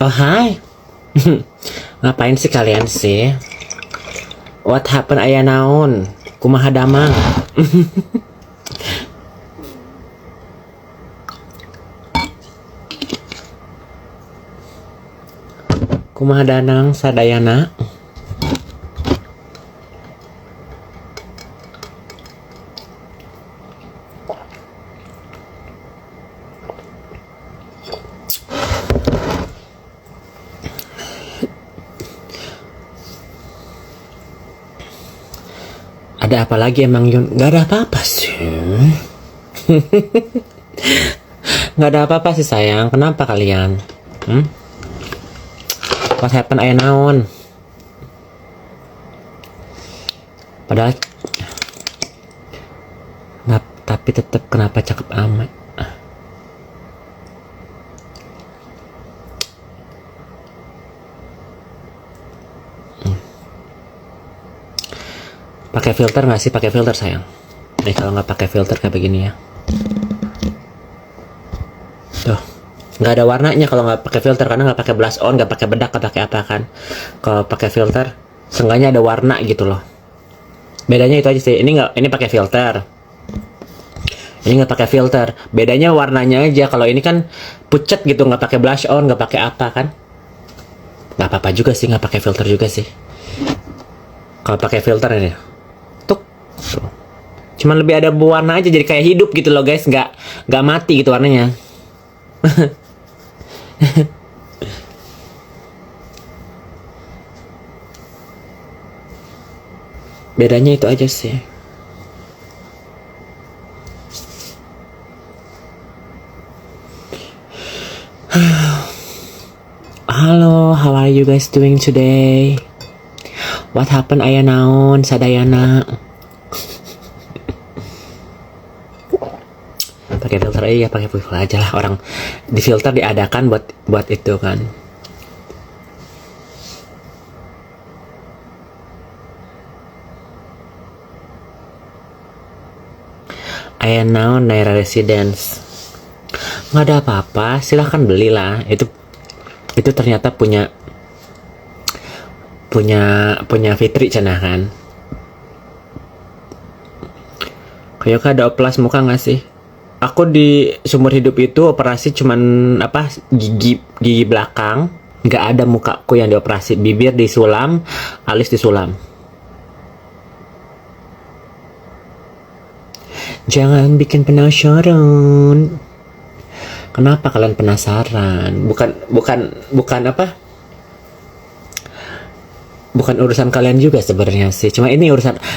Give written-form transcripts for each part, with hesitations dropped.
Oh hai. Ngapain sih kalian sih? What happened aya naon? Kumaha damang? Kumaha danang sadayana? Ada apa lagi emang Yun? Gak ada apa-apa sih. Gak ada apa-apa sih sayang. Kenapa kalian? What happened aya naon? Padahal tapi tetap kenapa cakep amat? Pakai filter nggak sih? Pakai filter sayang. Nih kalau nggak pakai filter kayak begini ya. Tuh, nggak ada warnanya kalau nggak pakai filter karena nggak pakai blush on, nggak pakai bedak, nggak pakai apa kan. Kalau pakai filter, seenggaknya ada warna gitu loh. Bedanya itu aja sih. Ini pakai filter. Ini nggak pakai filter. Bedanya warnanya aja. Kalau ini kan pucet gitu, nggak pakai blush on, nggak pakai apa kan. Nggak apa-apa juga sih, nggak pakai filter juga sih. Kalau pakai filter ini. Cuman lebih ada warna aja, jadi kayak hidup gitu loh guys, nggak mati gitu warnanya. Bedanya itu aja sih. Halo, how are you guys doing today? What happened aya naon sadayana? Pakai filter aja, pakai filter aja lah, orang di filter diadakan buat itu kan. Aya naon Naira Residence? Nggak ada apa-apa, silahkan belilah. Itu ternyata punya Fitri cenah kan. Kayak ada oplas muka nggak sih? Aku di seumur hidup itu operasi cuman gigi belakang, nggak ada mukaku yang dioperasi. Bibir disulam, alis disulam. Jangan bikin penasaran. Kenapa kalian penasaran? Bukan apa? Bukan urusan kalian juga sebenarnya sih. Cuma ini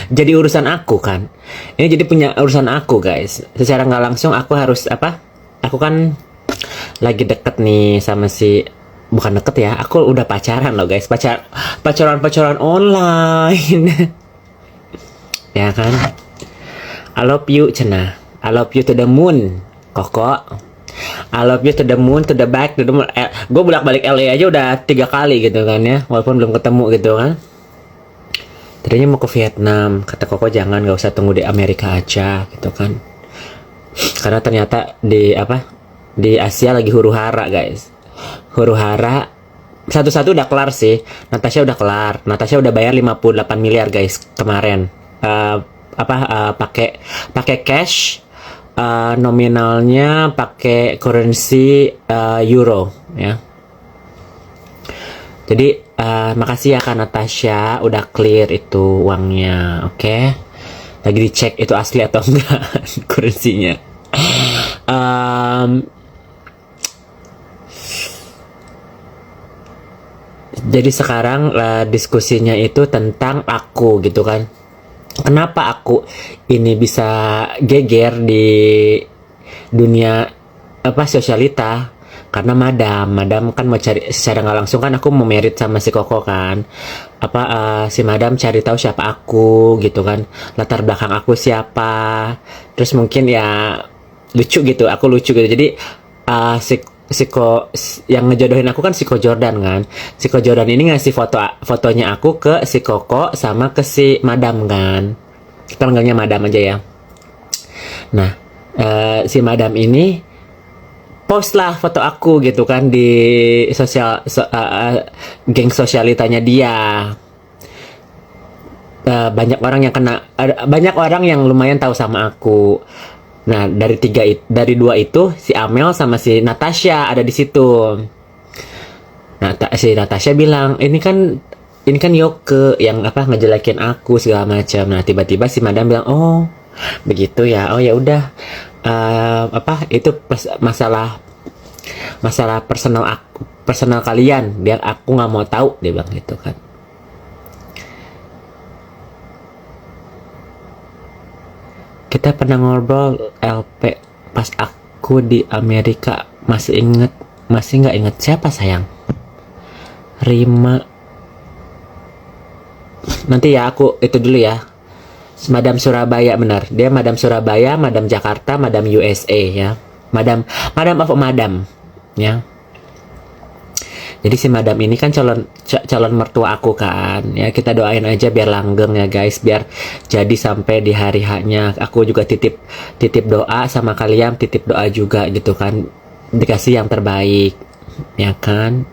jadi urusan aku kan. Ini jadi punya urusan aku guys. Secara nggak langsung aku harus apa? Aku kan lagi deket nih sama bukan deket ya. Aku udah pacaran loh guys. Pacaran online. Ya kan? I love you cenah. I love you to the moon. Koko. I love you to the moon, to the back, to the moon. Gue bolak-balik LA aja udah 3 kali gitu kan ya, walaupun belum ketemu gitu kan. Tadinya mau ke Vietnam, kata Koko jangan, gak usah tunggu di Amerika aja gitu kan. Karena ternyata di Asia lagi huru hara guys. Huru hara satu-satu udah kelar sih. Natasha udah kelar. Natasha udah bayar 58 miliar guys kemarin. Pakai cash. Nominalnya pakai currency euro ya. Jadi makasih ya Kak Natasha udah clear itu uangnya, oke? Lagi dicek itu asli atau enggak currency-nya. Jadi sekarang diskusinya itu tentang aku gitu kan. Kenapa aku ini bisa geger di dunia sosialita? Karena madam kan mau cari secara nggak langsung kan aku mau merit sama si Koko kan. Si madam cari tahu siapa aku gitu kan, latar belakang aku siapa. Terus mungkin ya lucu gitu, aku lucu gitu. Jadi yang ngejodohin aku kan Siko Jordan kan. Siko Jordan ini ngasih fotonya aku ke si Koko sama ke si madam kan. Kita panggilnya madam aja ya. Nah, si madam ini post lah foto aku gitu kan di geng sosialitanya dia. Banyak orang yang banyak orang yang lumayan tahu sama aku. Nah, dari dua itu si Amel sama si Natasha ada di situ. Nah, si Natasha bilang, ini kan Yoke yang apa ngejelekin aku segala macam. Nah, tiba-tiba si Madam bilang, "Oh, begitu ya. Oh ya udah. Itu masalah personal kalian. Biar aku nggak mau tahu," dia bilang gitu kan. Kita pernah ngobrol LP pas aku di Amerika. Masih nggak inget siapa sayang? Rima. Nanti ya aku itu dulu ya. Madam Surabaya benar. Dia Madam Surabaya, Madam Jakarta, Madam USA ya. Madam ya. Jadi si Madam ini kan calon mertua aku kan. Ya kita doain aja biar langgeng ya guys, biar jadi sampai di hari haknya. Aku juga titip doa sama kalian, titip doa juga gitu kan. Dikasih yang terbaik. Ya kan?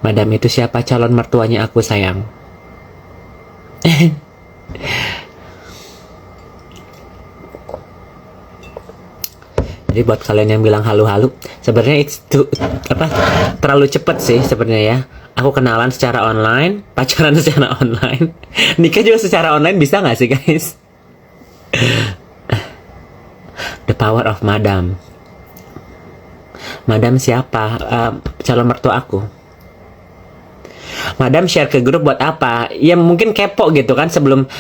Madam itu siapa? Calon mertuanya aku sayang. Jadi buat kalian yang bilang halu-halu, sebenarnya terlalu cepet sih sebenarnya ya. Aku kenalan secara online, pacaran secara online, nikah juga secara online, bisa nggak sih guys? The power of Madam. Madam siapa? Calon mertua aku. Madam share ke grup buat apa? Ya mungkin kepo gitu kan, sebelum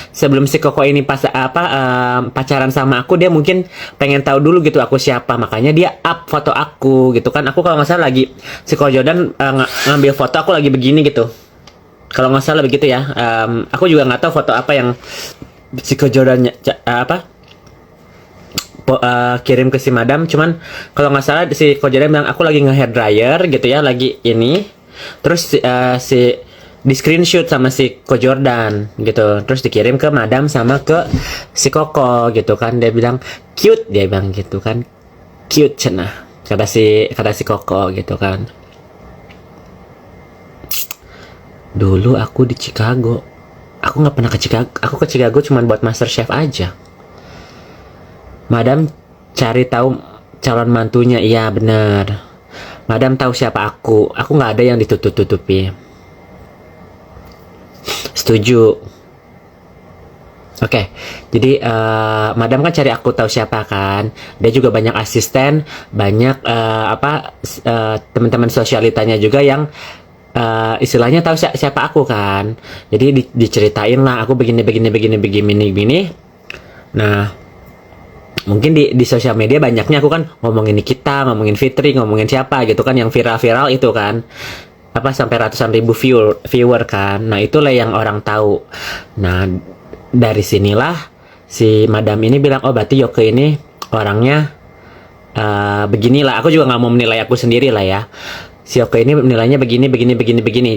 si Koko ini pacaran sama aku, dia mungkin pengen tahu dulu gitu aku siapa, makanya dia up foto aku gitu kan. Aku kalau nggak salah lagi si Ko Jordan ngambil foto aku lagi begini gitu, kalau nggak salah begitu ya. Aku juga nggak tahu foto apa yang si Ko Jordan kirim ke si Madam, cuman kalau nggak salah si Ko Jordan bilang aku lagi nge-hair dryer gitu ya, lagi ini. Terus di screenshot sama si Ko Jordan gitu, terus dikirim ke Madam sama ke si Koko gitu kan. Dia bilang cute, dia bilang gitu kan, cute cenah kata si Koko gitu kan. Dulu aku di Chicago, aku nggak pernah ke Chicago. Aku ke Chicago cuma buat Master Chef aja. Madam cari tahu calon mantunya, iya bener. Madam tahu siapa aku nggak ada yang ditutup-tutupi. Setuju. Oke, jadi Madam kan cari aku tahu siapa kan. Dia juga banyak asisten, banyak teman-teman sosialitanya juga yang istilahnya tahu siapa aku kan. Jadi diceritain lah aku begini. Nah, mungkin di sosial media banyaknya aku kan ngomongin Nikita, ngomongin Fitri, ngomongin siapa gitu kan, yang viral itu kan, sampai ratusan ribu viewer kan. Nah itulah yang orang tahu. Nah dari sinilah si Madam ini bilang, oh berarti Yoke ini orangnya beginilah. Aku juga nggak mau menilai aku sendiri lah ya. Si Yoke ini nilainya begini.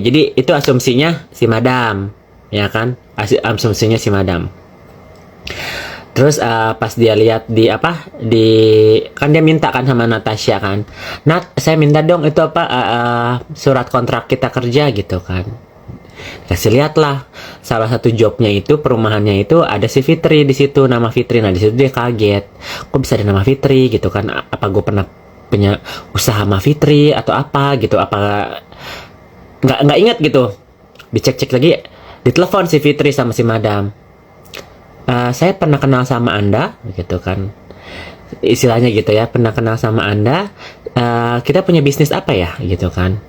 Jadi itu asumsinya si Madam, ya kan? Asumsinya si Madam. Terus pas dia lihat kan dia minta kan sama Natasha kan, Nat saya minta dong itu surat kontrak kita kerja gitu kan. Kasih lihat lah, salah satu jobnya itu, perumahannya itu ada si Fitri di situ, nama Fitri. Nah di situ dia kaget, kok bisa ada nama Fitri gitu kan, apa gue pernah punya usaha sama Fitri atau apa gitu, apa nggak ingat gitu. Dicek lagi, ditelepon si Fitri sama si Madam. Saya pernah kenal sama Anda gitu kan, istilahnya gitu ya, pernah kenal sama Anda, kita punya bisnis apa ya gitu kan.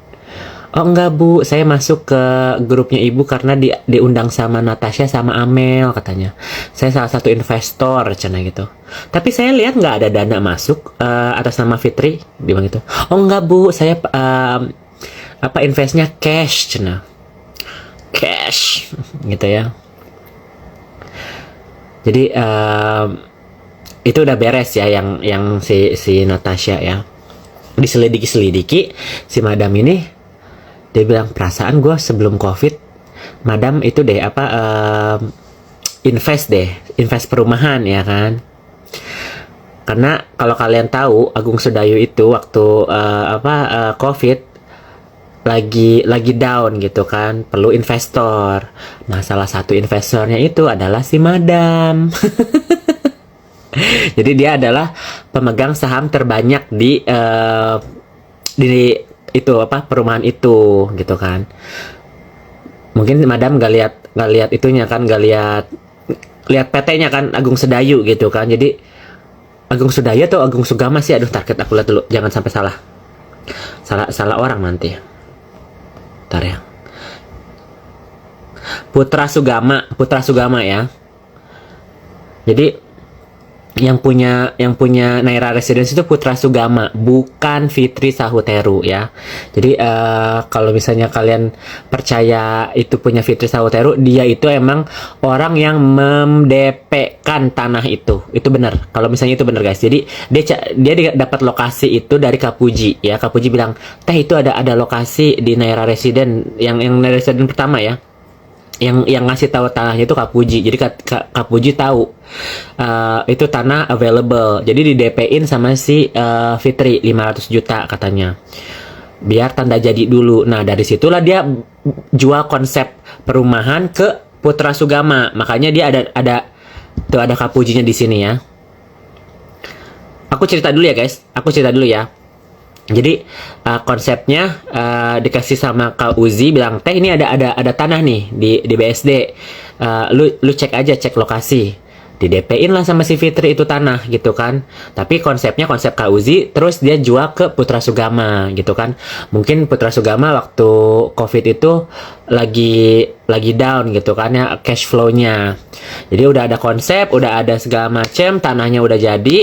Oh enggak Bu, saya masuk ke grupnya Ibu karena diundang sama Natasha sama Amel katanya. Saya salah satu investor cina gitu. Tapi saya lihat nggak ada dana masuk atas nama Fitri, dia bilang gitu. Oh enggak Bu, saya investnya cash cina, cash gitu ya. Jadi itu udah beres ya, yang si Natasha ya. Diselidiki si Madam ini, dia bilang perasaan gue sebelum COVID Madam itu deh invest perumahan ya kan. Karena kalau kalian tahu Agung Sedayu itu waktu COVID lagi down gitu kan, perlu investor. Nah, salah satu investornya itu adalah si Madam. Jadi dia adalah pemegang saham terbanyak di itu perumahan itu gitu kan. Mungkin Madam nggak lihat itunya kan, nggak lihat PT-nya kan, Agung Sedayu gitu kan. Jadi Agung Sedayu atau Agung Sugama sih? Aduh, target aku lihat dulu, jangan sampai salah orang nanti. Bentar ya. Putra Sugama ya. Jadi yang punya Naira Residence itu Putra Sugama, bukan Fitri Sahuteru ya. Jadi kalau misalnya kalian percaya itu punya Fitri Sahuteru, dia itu emang orang yang mem-DP-kan tanah itu benar. Kalau misalnya itu benar guys. Jadi dia dapat lokasi itu dari Kapuji ya. Kapuji bilang, "Teh, itu ada lokasi di Naira Residence yang Naira Residence pertama ya." Yang ngasih tahu tanahnya itu Kapuji. Jadi Kapuji tahu itu tanah available. Jadi di DP-in sama si Fitri 500 juta katanya. Biar tanda jadi dulu. Nah, dari situlah dia jual konsep perumahan ke Putra Sugama. Makanya dia ada Kapujinya di sini ya. Aku cerita dulu ya, guys. Jadi konsepnya dikasih sama Kak Uzi, bilang, "Teh, ini ada tanah nih di BSD. Lu cek lokasi." Di DP-in lah sama si Fitri itu tanah gitu kan. Tapi konsepnya konsep Kak Uzi, terus dia jual ke Putra Sugama gitu kan. Mungkin Putra Sugama waktu COVID itu lagi down gitu kan ya, cash flow-nya. Jadi udah ada konsep, udah ada segala macam, tanahnya udah jadi.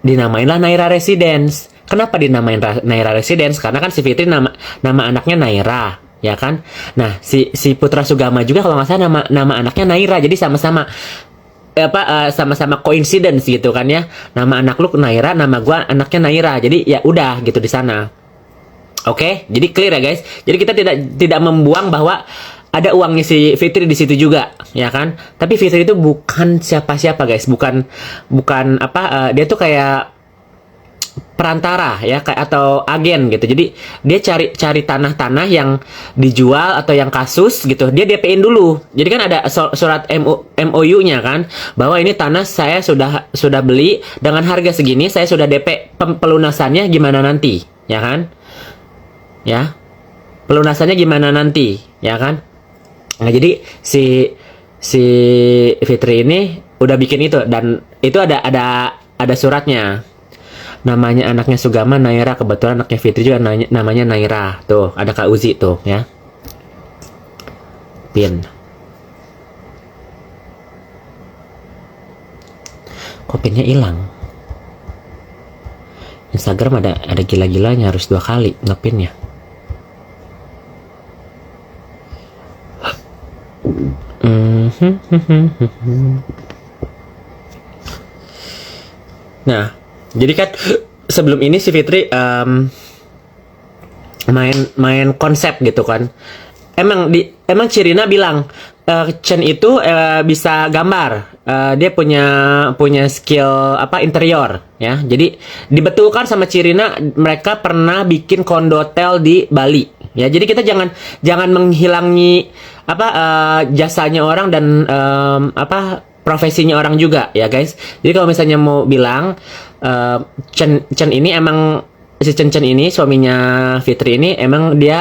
Dinamainlah Naira Residence. Kenapa dinamain Naira Residence? Karena kan si Fitri nama anaknya Naira, ya kan? Nah, si Putra Sugama juga kalau nggak salah nama anaknya Naira. Jadi sama-sama sama-sama coincidence gitu kan ya. Nama anak lu Naira, nama gua anaknya Naira. Jadi ya udah gitu di sana. Oke, jadi clear ya guys. Jadi kita tidak membuang bahwa ada uangnya si Fitri di situ juga, ya kan? Tapi Fitri itu bukan siapa-siapa guys, bukan dia tuh kayak perantara ya, kayak atau agen gitu. Jadi dia cari tanah-tanah yang dijual atau yang kasus gitu. Dia DP-in dulu. Jadi kan ada surat MOU-nya kan, bahwa ini tanah saya sudah beli dengan harga segini, saya sudah DP, pelunasannya gimana nanti, ya kan? Ya. Pelunasannya gimana nanti, ya kan? Nah, jadi si Fitri ini udah bikin itu, dan itu ada suratnya. Namanya anaknya Sugama Naira, kebetulan anaknya Fitri juga namanya Naira. Tuh, ada Kak Uzi tuh ya. Pin. Kok pinnya hilang? Instagram ada gila-gilanya, harus 2 kali ngepinnya. Nah, jadi kan sebelum ini si Fitri main konsep gitu kan. Emang Cirina bilang Chen itu bisa gambar. Dia punya skill interior ya. Jadi dibetulkan sama Cirina, mereka pernah bikin kondotel di Bali. Ya, jadi kita jangan menghilangi jasanya orang dan profesinya orang juga ya guys. Jadi kalau misalnya mau bilang Chen ini emang, si Chen ini suaminya Fitri ini emang dia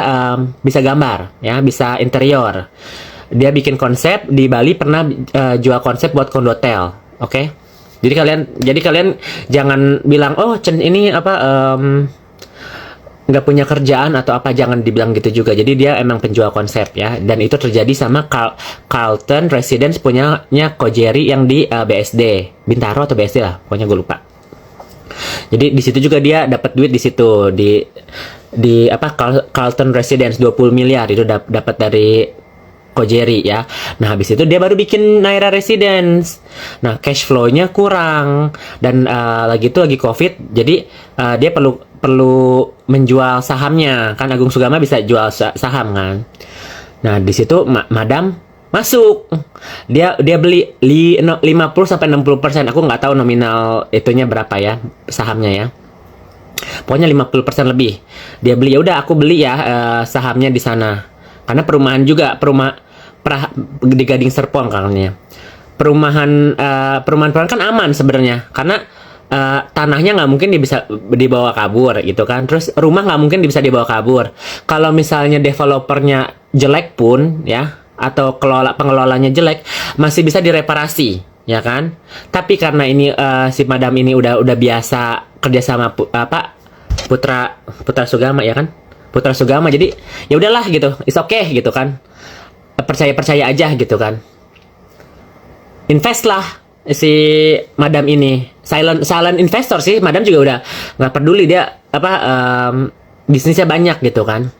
bisa gambar ya, bisa interior. Dia bikin konsep di Bali, pernah jual konsep buat kondotel. Oke? Jadi kalian jangan bilang, "Oh, Chen ini nggak punya kerjaan atau apa," jangan dibilang gitu juga. Jadi dia emang penjual konsep ya, dan itu terjadi sama Carlton Residence punyanya Kojeri yang di BSD Bintaro atau BSD lah, pokoknya gue lupa. Jadi di situ juga dia dapat duit di situ, di Carlton Residence 20 miliar itu dapat dari Kojeri ya. Nah, habis itu dia baru bikin Naira Residence. Nah, cash flow-nya kurang, dan lagi COVID, jadi dia perlu menjual sahamnya kan. Agung Sugama bisa jual saham kan. Nah, di situ Madam masuk. Dia beli 50 sampai 60%. Aku nggak tahu nominal itunya berapa ya, sahamnya ya. Pokoknya 50% lebih. Dia beli, ya udah aku beli ya sahamnya di sana. Karena perumahan juga, di Gading Serpong kalanya. Perumahan kan aman sebenarnya, karena tanahnya nggak mungkin bisa dibawa kabur gitu kan. Terus rumah nggak mungkin bisa dibawa kabur. Kalau misalnya developernya jelek pun ya, atau pengelolanya jelek, masih bisa direparasi ya kan. Tapi karena ini si madam ini udah biasa kerja sama Putra Sugama ya kan, Putra Sugama, jadi ya udahlah gitu, it's okay gitu kan, percaya aja gitu kan. Invest lah si madam ini, silent investor sih, madam juga udah nggak peduli, dia bisnisnya banyak gitu kan.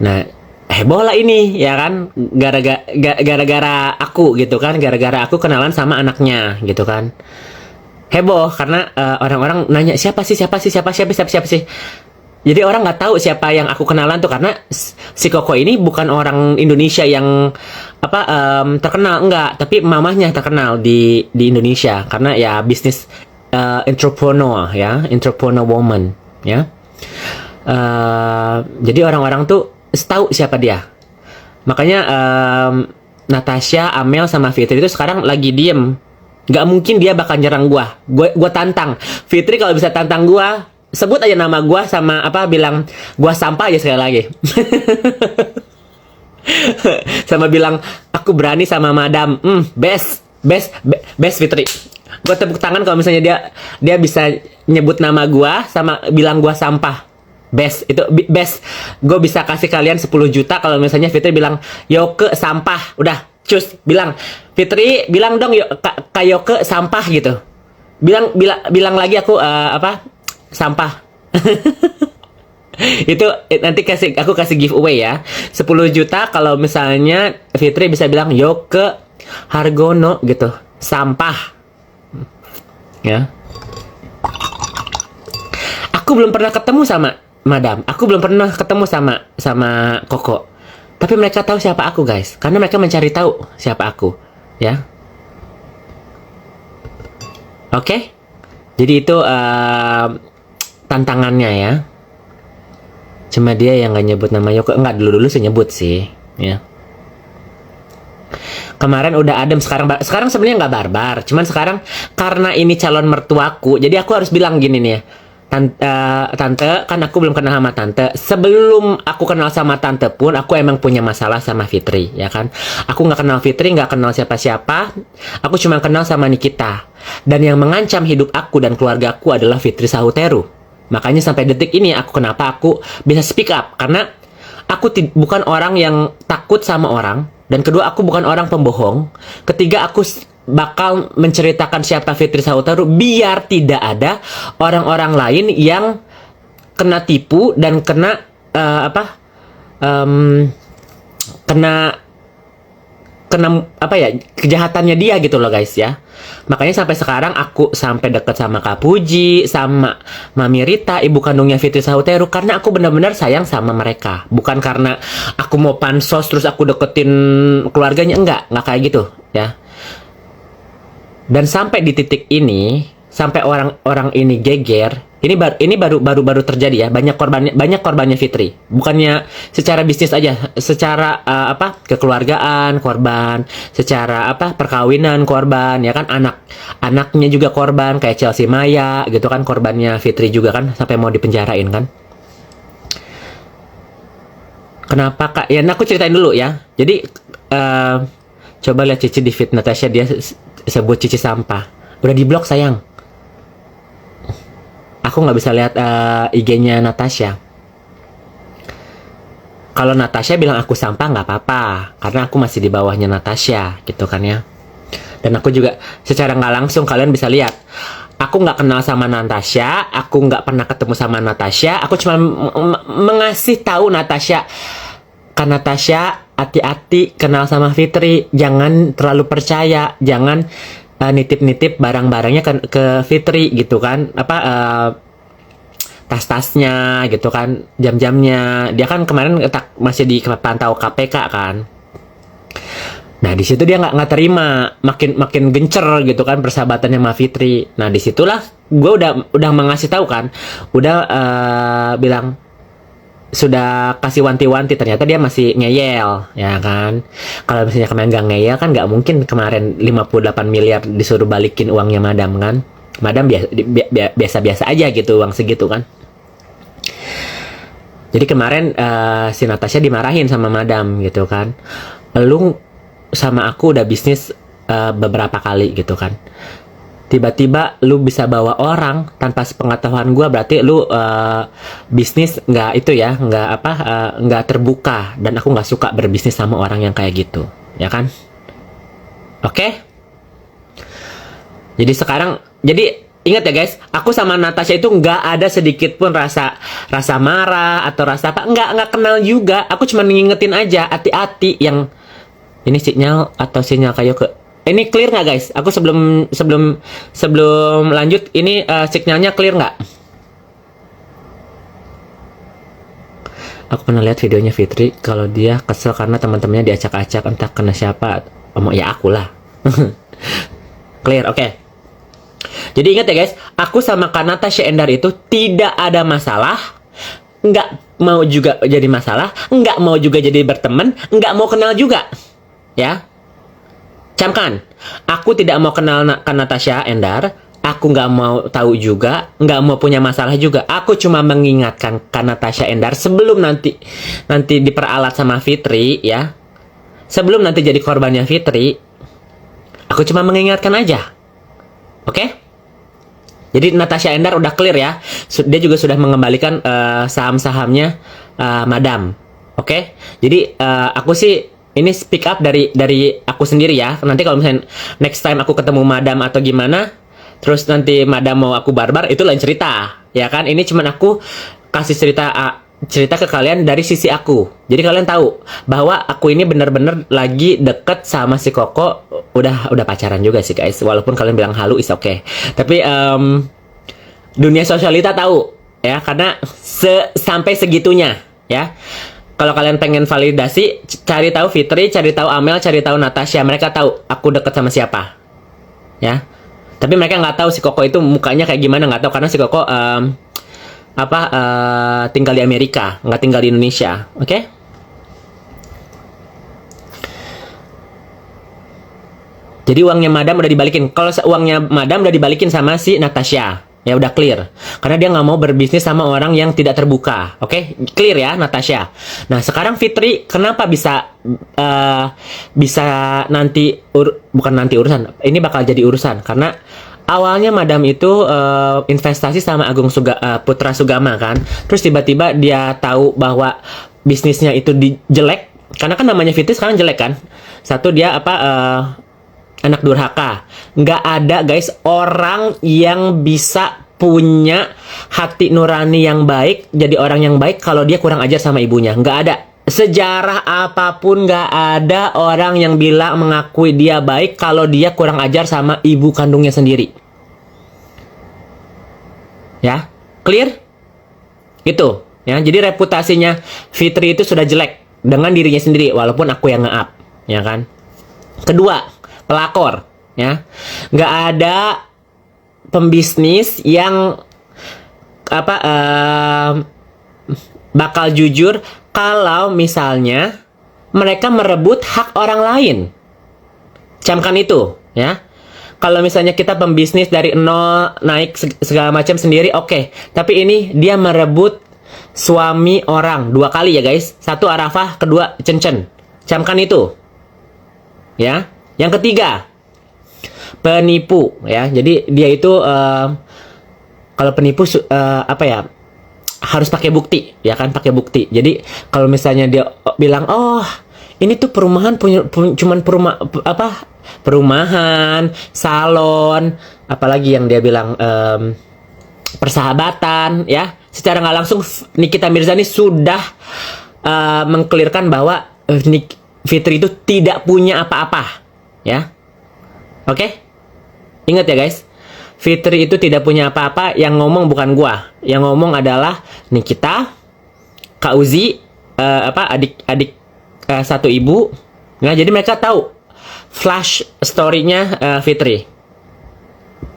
Nah, heboh lah ini ya kan, gara-gara aku gitu kan, gara-gara aku kenalan sama anaknya gitu kan. Heboh karena orang-orang nanya siapa sih. Jadi orang nggak tahu siapa yang aku kenalan tuh, karena si Koko ini bukan orang Indonesia yang terkenal, enggak, tapi mamahnya terkenal di Indonesia karena ya bisnis entrepreneur ya, entrepreneur woman ya. Jadi orang-orang tuh tahu siapa dia. Makanya Natasha, Amel sama Fitri itu sekarang lagi diem. Gak mungkin dia bakal nyerang gua tantang. Fitri kalau bisa tantang gua, sebut aja nama gua sama bilang gua sampah aja sekali lagi. Sama bilang aku berani sama madam. Best Fitri. Gua tepuk tangan kalau misalnya dia bisa nyebut nama gua sama bilang gua sampah. Best, itu best. Gue bisa kasih kalian 10 juta kalau misalnya Fitri bilang Yoke sampah. Udah, cus, bilang Fitri, bilang dong Kak Yoke sampah gitu. Bilang lagi aku sampah. Itu nanti aku kasih giveaway ya. 10 juta kalau misalnya Fitri bisa bilang Yoke Hargono gitu, sampah. Ya. Aku belum pernah ketemu sama madam. Aku belum pernah ketemu sama Koko. Tapi mereka tahu siapa aku, guys. Karena mereka mencari tahu siapa aku, ya. Oke? Jadi itu tantangannya ya. Cuma dia yang nggak nyebut nama Yoko. Enggak, dulu saya nyebut sih, ya. Kemarin udah adem, sekarang sebenarnya nggak barbar. Cuman sekarang karena ini calon mertuaku, jadi aku harus bilang gini nih ya. Tante, kan aku belum kenal sama tante. Sebelum aku kenal sama tante pun, aku emang punya masalah sama Fitri, ya kan? Aku nggak kenal Fitri, nggak kenal siapa-siapa. Aku cuma kenal sama Nikita. Dan yang mengancam hidup aku dan keluarga aku adalah Fitri Sahuteru. Makanya sampai detik ini kenapa aku bisa speak up, karena aku bukan orang yang takut sama orang. Dan kedua, aku bukan orang pembohong. Ketiga, aku bakal menceritakan siapa Fitri Sahuteru biar tidak ada orang-orang lain yang kena tipu dan kena kejahatannya dia gitu loh, guys ya. Makanya sampai sekarang aku sampai deket sama Kak Puji, sama Mami Rita, ibu kandungnya Fitri Sahuteru, karena aku benar-benar sayang sama mereka. Bukan karena aku mau pansos terus aku deketin keluarganya, enggak kayak gitu ya. Dan sampai di titik ini, sampai orang-orang ini geger, ini baru terjadi ya. Banyak korbannya Fitri. Bukannya secara bisnis aja, secara kekeluargaan korban, secara perkawinan korban, ya kan, anaknya juga korban, kayak Chelsea Maya gitu kan, korbannya Fitri juga kan, sampai mau dipenjarain kan. Kenapa Kak? Ya, aku ceritain dulu ya. Jadi coba lihat Cici di feed Natasha, dia sebut Cici sampah. Udah diblok sayang. Aku nggak bisa lihat IG-nya Natasha. Kalau Natasha bilang aku sampah nggak apa-apa, karena aku masih di bawahnya Natasha gitu kan ya. Dan aku juga secara nggak langsung kalian bisa lihat, aku nggak kenal sama Natasha, aku nggak pernah ketemu sama Natasha. Aku cuma mengasih tahu Natasha, kan Natasha, hati-hati kenal sama Fitri, jangan terlalu percaya, jangan nitip-nitip barang-barangnya ke Fitri gitu kan, tas-tasnya gitu kan, jam-jamnya. Dia kan kemarin masih dipantau KPK kan. Nah di situ dia nggak terima, makin gencer gitu kan persahabatannya sama Fitri. Nah disitulah gue udah mengasih tahu kan, udah bilang, sudah kasih wanti-wanti, ternyata dia masih ngeyel ya kan. Kalau misalnya kemarin nggak ngeyel kan nggak mungkin kemarin 58 miliar disuruh balikin uangnya madam kan. Madam biasa-biasa aja gitu uang segitu kan. Jadi kemarin si Natasha dimarahin sama madam gitu kan, lu sama aku udah bisnis beberapa kali gitu kan, tiba-tiba lu bisa bawa orang tanpa sepengetahuan gue, berarti lu bisnis nggak itu ya, nggak terbuka, dan aku nggak suka berbisnis sama orang yang kayak gitu ya kan. Oke? Jadi sekarang, jadi ingat ya guys, aku sama Natasha itu nggak ada sedikit pun rasa marah atau rasa apa, nggak kenal juga. Aku cuma ngingetin aja, hati-hati yang ini sinyal atau sinyal kayu ke ini clear nggak guys? Aku sebelum lanjut ini sinyalnya clear nggak? Aku pernah lihat videonya Fitri kalau dia kesel karena teman-temannya diacak-acak, entah kena siapa. Ya aku lah. Clear, oke. Jadi ingat ya guys, aku sama Kak Natasha Endar itu tidak ada masalah, nggak mau juga jadi masalah, nggak mau juga jadi berteman, nggak mau kenal juga. Ya, camkan, aku tidak mau kenal Kak Natasha Endar, aku nggak mau tahu juga, nggak mau punya masalah juga. Aku cuma mengingatkan Kak Natasha Endar sebelum nanti diperalat sama Fitri ya, sebelum nanti jadi korbannya Fitri, aku cuma mengingatkan aja, oke? Jadi Natasha Endar udah clear ya, dia juga sudah mengembalikan saham-sahamnya Madam, oke? Jadi aku sih ini speak up dari aku sendiri ya. Nanti kalau misalnya next time aku ketemu Madam atau gimana, terus nanti Madam mau aku barbar, itu lain cerita, ya kan? Ini cuman aku kasih cerita ke kalian dari sisi aku. Jadi kalian tahu bahwa aku ini bener-bener lagi deket sama si Koko, udah pacaran juga sih guys. Walaupun kalian bilang halu is okay. Tapi dunia sosialita tahu ya, karena sampai segitunya ya. Kalau kalian pengen validasi, cari tahu Fitri, cari tahu Amel, cari tahu Natasha. Mereka tahu aku deket sama siapa. Ya. Tapi mereka nggak tahu si Koko itu mukanya kayak gimana, nggak tahu karena si Koko tinggal di Amerika, nggak tinggal di Indonesia. Oke? Jadi uangnya Madam udah dibalikin. Kalau uangnya Madam udah dibalikin sama si Natasha. Ya udah clear, karena dia nggak mau berbisnis sama orang yang tidak terbuka. Oke, clear ya Natasha. Nah sekarang Fitri kenapa bisa nanti bukan nanti urusan, ini bakal jadi urusan karena awalnya Madam itu investasi sama Putra Sugama kan, terus tiba-tiba dia tahu bahwa bisnisnya itu jelek, karena kan namanya Fitri sekarang jelek kan. Satu dia anak durhaka. Nggak ada guys orang yang bisa punya hati nurani yang baik, jadi orang yang baik kalau dia kurang ajar sama ibunya. Nggak ada. Sejarah apapun nggak ada orang yang bilang mengakui dia baik kalau dia kurang ajar sama ibu kandungnya sendiri. Ya, clear? Itu. Ya, jadi reputasinya Fitri itu sudah jelek dengan dirinya sendiri, walaupun aku yang nge-up, ya kan? Kedua, pelakor, ya, nggak ada pembisnis yang bakal jujur kalau misalnya mereka merebut hak orang lain. Camkan itu, ya. Kalau misalnya kita pembisnis dari nol naik segala macam sendiri, oke. Tapi ini dia merebut suami orang 2 kali ya guys. 1 Arafah, kedua Cencen. Camkan itu, ya. Yang ketiga, penipu ya. Jadi dia itu kalau penipu harus pakai bukti ya kan, pakai bukti. Jadi kalau misalnya dia bilang, "Oh, ini tuh perumahan cuman perumahan, salon, apalagi yang dia bilang persahabatan ya." Secara nggak langsung Nikita Mirzani sudah mengklirkan bahwa Fitri itu tidak punya apa-apa. Ya, oke? Ingat ya guys, Fitri itu tidak punya apa-apa. Yang ngomong bukan gua, yang ngomong adalah Nikita, Kak Uzi, adik satu ibu, Nah, jadi mereka tahu flash story-nya Fitri.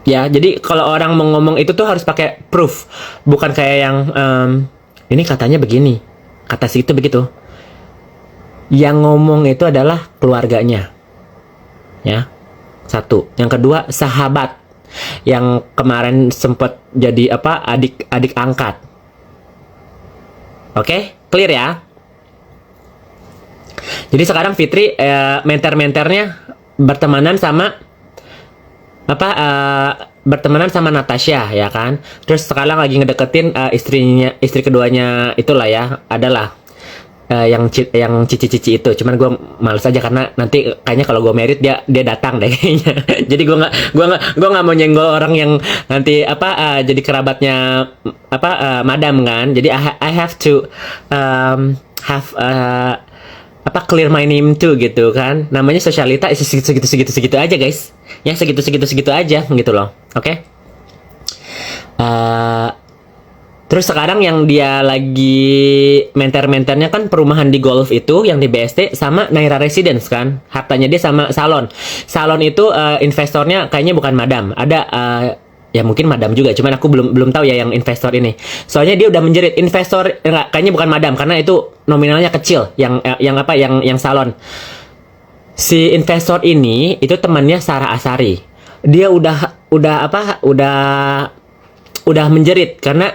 Ya, jadi kalau orang mau ngomong itu tuh harus pakai proof, bukan kayak yang ini katanya begini, kata si itu begitu. Yang ngomong itu adalah keluarganya, ya. Satu. Yang kedua, sahabat yang kemarin sempat jadi adik angkat. Oke, clear ya. Jadi sekarang Fitri menternya bertemanan sama bertemanan sama Natasha, ya kan. Terus sekarang lagi ngedeketin istri keduanya itulah ya, adalah yang cici-cici itu. Cuman gue males aja karena nanti kayaknya kalau gue merit dia datang deh kayaknya. Jadi gue nggak mau nyenggol orang yang nanti jadi kerabatnya madam kan. Jadi I have to have clear my name too gitu kan. Namanya sosialita segitu aja guys. Ya segitu aja gitu loh. Oke. Terus sekarang yang dia lagi menternya kan perumahan di Golf itu yang di BST sama Naira Residence kan. Hartanya dia sama salon. Salon itu investornya kayaknya bukan madam. Ada ya mungkin madam juga, cuman aku belum tahu ya yang investor ini. Soalnya dia udah menjerit investor, kayaknya bukan madam karena itu nominalnya kecil. Yang salon. Si investor ini itu temannya Sarah Asari. Dia udah menjerit karena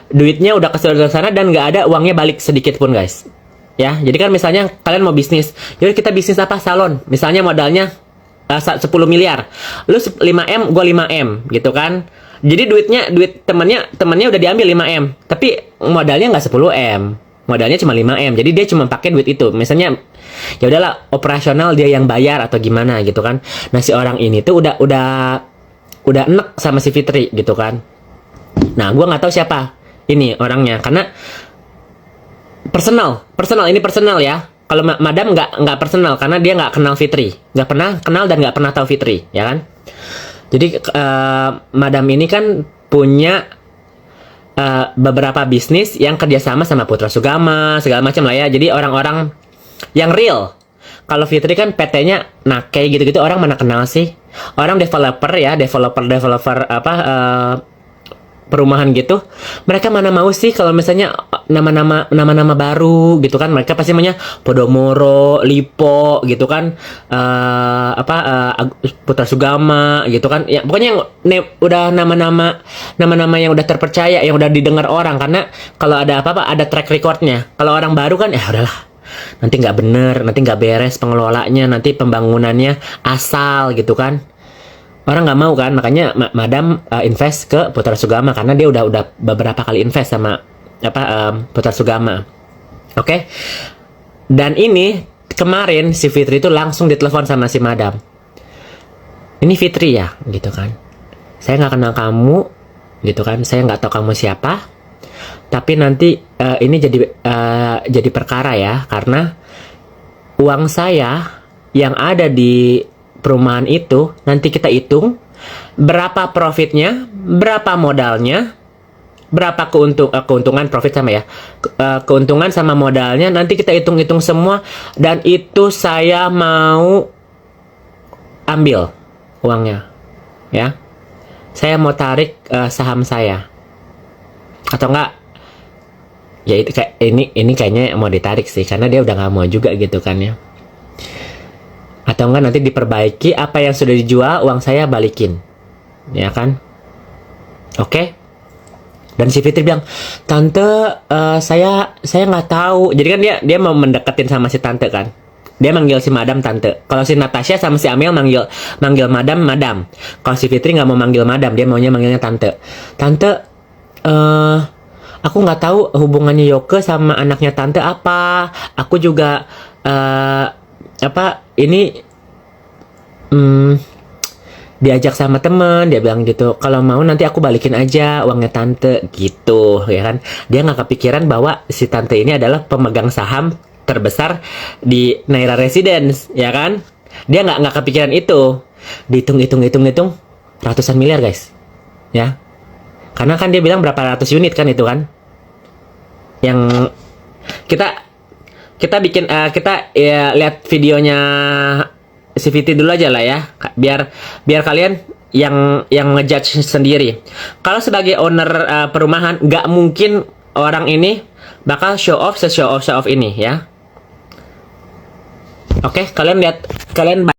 duitnya udah ke sana dan nggak ada uangnya balik sedikit pun guys. Ya, jadi kan misalnya kalian mau bisnis, jadi kita bisnis salon. Misalnya modalnya 10 miliar. Lu 5M, gua 5M gitu kan. Jadi duit temannya udah diambil 5M, tapi modalnya nggak 10M. Modalnya cuma 5M. Jadi dia cuma pakai duit itu. Misalnya ya udahlah operasional dia yang bayar atau gimana gitu kan. Nah, si orang ini tuh udah enek sama si Fitri gitu kan. Nah, gua nggak tahu siapa ini orangnya karena personal ini personal ya. Kalau madam nggak personal karena dia nggak kenal Fitri, nggak pernah kenal dan nggak pernah tahu Fitri, ya kan? Jadi madam ini kan punya beberapa bisnis yang kerjasama sama Putra Sugama segala macam lah ya. Jadi orang-orang yang real. Kalau Fitri kan PT-nya kayak gitu-gitu orang mana kenal sih? Orang developer ya, developer perumahan gitu, mereka mana mau sih kalau misalnya nama-nama baru gitu kan. Mereka pasti maunya Podomoro, Lipo gitu kan, Putra Sugama gitu kan. Ya pokoknya yang udah nama-nama yang udah terpercaya, yang udah didengar orang. Karena kalau ada apa-apa ada track recordnya. Kalau orang baru kan ya udahlah, nanti nggak bener, nanti nggak beres pengelolanya, nanti pembangunannya asal gitu kan. Orang nggak mau kan, makanya madam invest ke Putra Sugama karena dia udah beberapa kali invest sama Putra Sugama. Oke. Dan ini kemarin si Fitri itu langsung ditelepon sama si madam. Ini Fitri ya, gitu kan. Saya nggak kenal kamu, gitu kan. Saya nggak tahu kamu siapa. Tapi nanti ini jadi perkara ya, karena uang saya yang ada di perumahan itu nanti kita hitung berapa profitnya, berapa modalnya, berapa keuntungan profit sama ya, keuntungan sama modalnya nanti kita hitung-hitung semua dan itu saya mau ambil uangnya ya. Saya mau tarik saham saya atau enggak ya, itu kayak ini kayaknya mau ditarik sih karena dia udah nggak mau juga gitu kan ya. Atau enggak nanti diperbaiki apa yang sudah dijual, uang saya balikin. Ya kan? Oke? Dan si Fitri bilang, "Tante, saya nggak tahu." Jadi kan dia mau mendeketin sama si tante kan. Dia manggil si madam tante. Kalau si Natasha sama si Amel manggil madam. Kalau si Fitri nggak mau manggil madam, dia maunya manggilnya tante. "Tante, aku nggak tahu hubungannya Yoke sama anaknya tante apa. Aku juga ini diajak sama temen, dia bilang gitu. Kalau mau nanti aku balikin aja uangnya tante gitu, ya kan? Dia nggak kepikiran bahwa si tante ini adalah pemegang saham terbesar di Naira Residence, ya kan? Dia nggak kepikiran itu. Dihitung ratusan miliar guys, ya. Karena kan dia bilang berapa ratus unit kan itu kan, yang kita kita bikin kita ya lihat videonya si Fitri dulu aja lah ya, biar kalian yang ngejudge sendiri. Kalau sebagai owner perumahan, nggak mungkin orang ini bakal show off ini ya. Oke, kalian lihat, kalian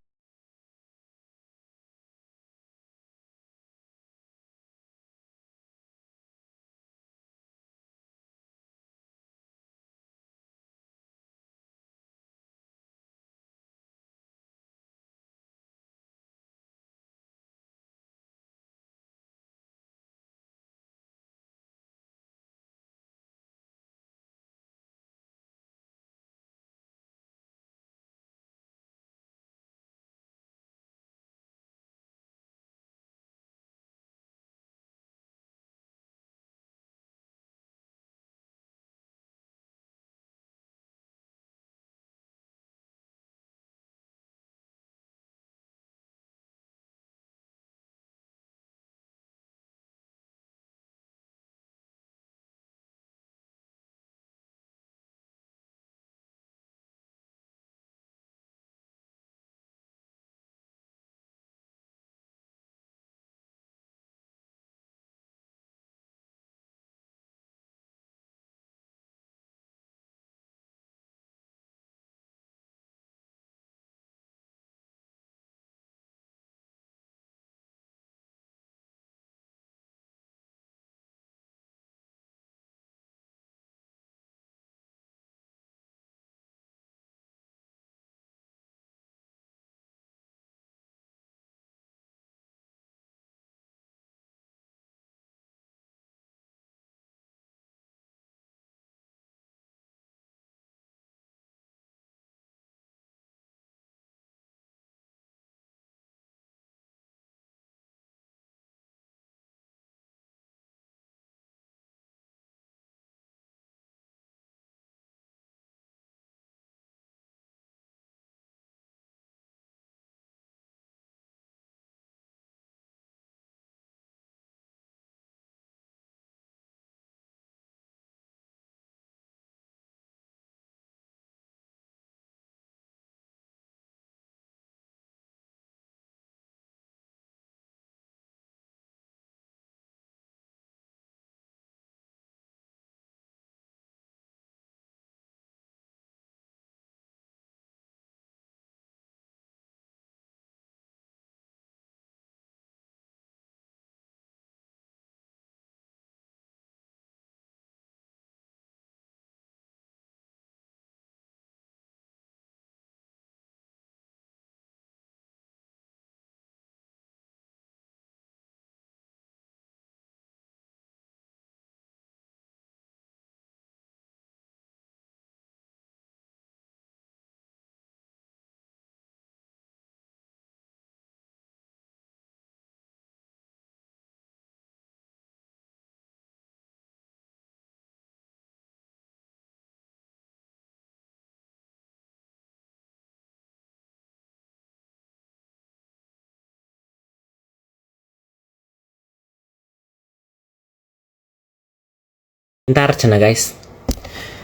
ntar cina guys.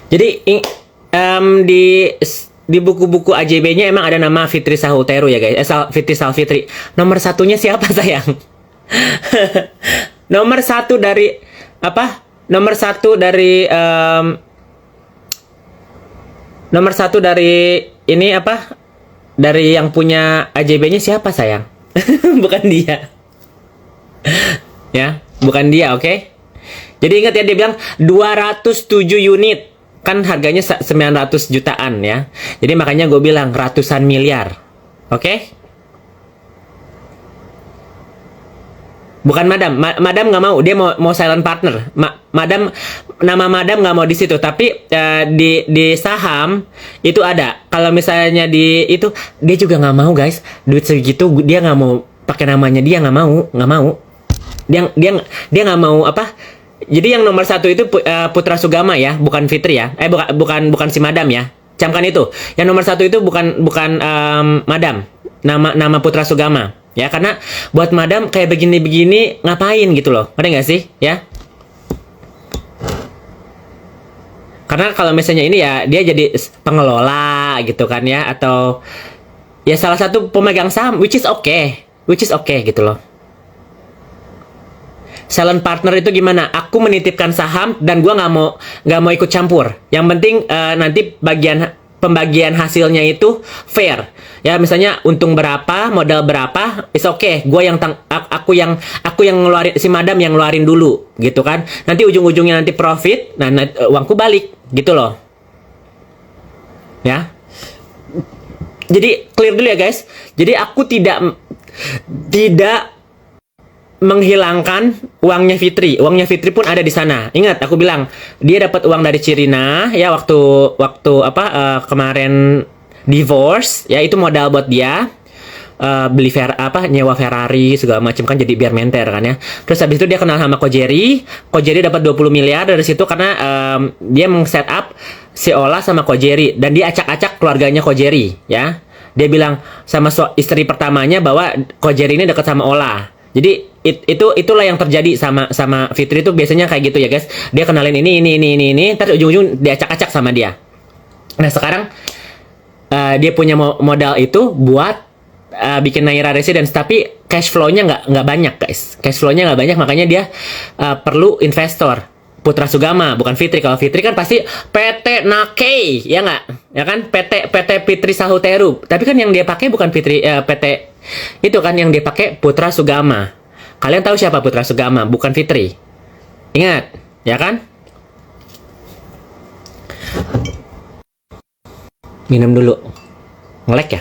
Jadi di buku-buku AJB-nya emang ada nama Fitri Sahuteru ya guys. Fitri Salfitri. Nomor satunya siapa sayang? Nomor satu dari apa? Nomor satu dari ini apa? Dari yang punya AJB-nya siapa sayang? Bukan dia. Ya, bukan dia, oke? Jadi ingat ya, dia bilang 207 unit. Kan harganya 900 jutaan ya. Jadi makanya gue bilang ratusan miliar. Oke? Bukan madam. Madam nggak mau. Dia mau silent partner. Nama madam nggak mau di situ. Tapi di saham itu ada. Kalau misalnya di itu, dia juga nggak mau guys. Duit segitu dia nggak mau pakai namanya. Dia nggak mau. Dia nggak mau apa? Jadi yang nomor satu itu Putra Sugama ya, bukan Fitri ya. Bukan si Madam ya. Camkan itu. Yang nomor satu itu bukan Madam. Nama Putra Sugama ya, karena buat Madam kayak begini-begini ngapain gitu loh. Ngerti nggak sih ya? Karena kalau misalnya ini ya dia jadi pengelola gitu kan ya, atau ya salah satu pemegang saham, which is okay gitu loh. Silent partner itu gimana? Aku menitipkan saham dan gua nggak mau ikut campur. Yang penting nanti pembagian hasilnya itu fair. Ya misalnya untung berapa, modal berapa, is okay. Aku yang ngeluarin, si madam yang ngeluarin dulu, gitu kan. Nanti ujung-ujungnya nanti profit, nah uangku balik, gitu loh. Ya. Jadi clear dulu ya guys. Jadi aku tidak menghilangkan uangnya Fitri. Uangnya Fitri pun ada di sana. Ingat, aku bilang dia dapat uang dari Cirina ya waktu kemarin divorce ya, itu modal buat dia beli nyewa Ferrari segala macam kan, jadi biar menter kan ya. Terus habis itu dia kenal sama Kojeri dapat 20 miliar dari situ karena dia meng-set up si Ola sama Kojeri, dan dia acak-acak keluarganya Kojeri ya. Dia bilang sama istri pertamanya bahwa Kojeri ini dekat sama Ola. Jadi itulah yang terjadi sama Fitri itu biasanya kayak gitu ya guys. Dia kenalin ini, terus ujung-ujung diacak-acak sama dia. Nah sekarang dia punya modal itu buat bikin Naira Residence, tapi cash flow-nya nggak banyak guys. Cash flow-nya nggak banyak, makanya dia perlu investor. Putra Sugama, bukan Fitri. Kalau Fitri kan pasti PT Nakei, ya nggak? Ya kan PT Fitri Sahuteru. Tapi kan yang dia pakai bukan PT itu kan, yang dia pakai Putra Sugama. Kalian tahu siapa Putra Sugama? Bukan Fitri. Ingat, ya kan? Minum dulu. Ngelek ya?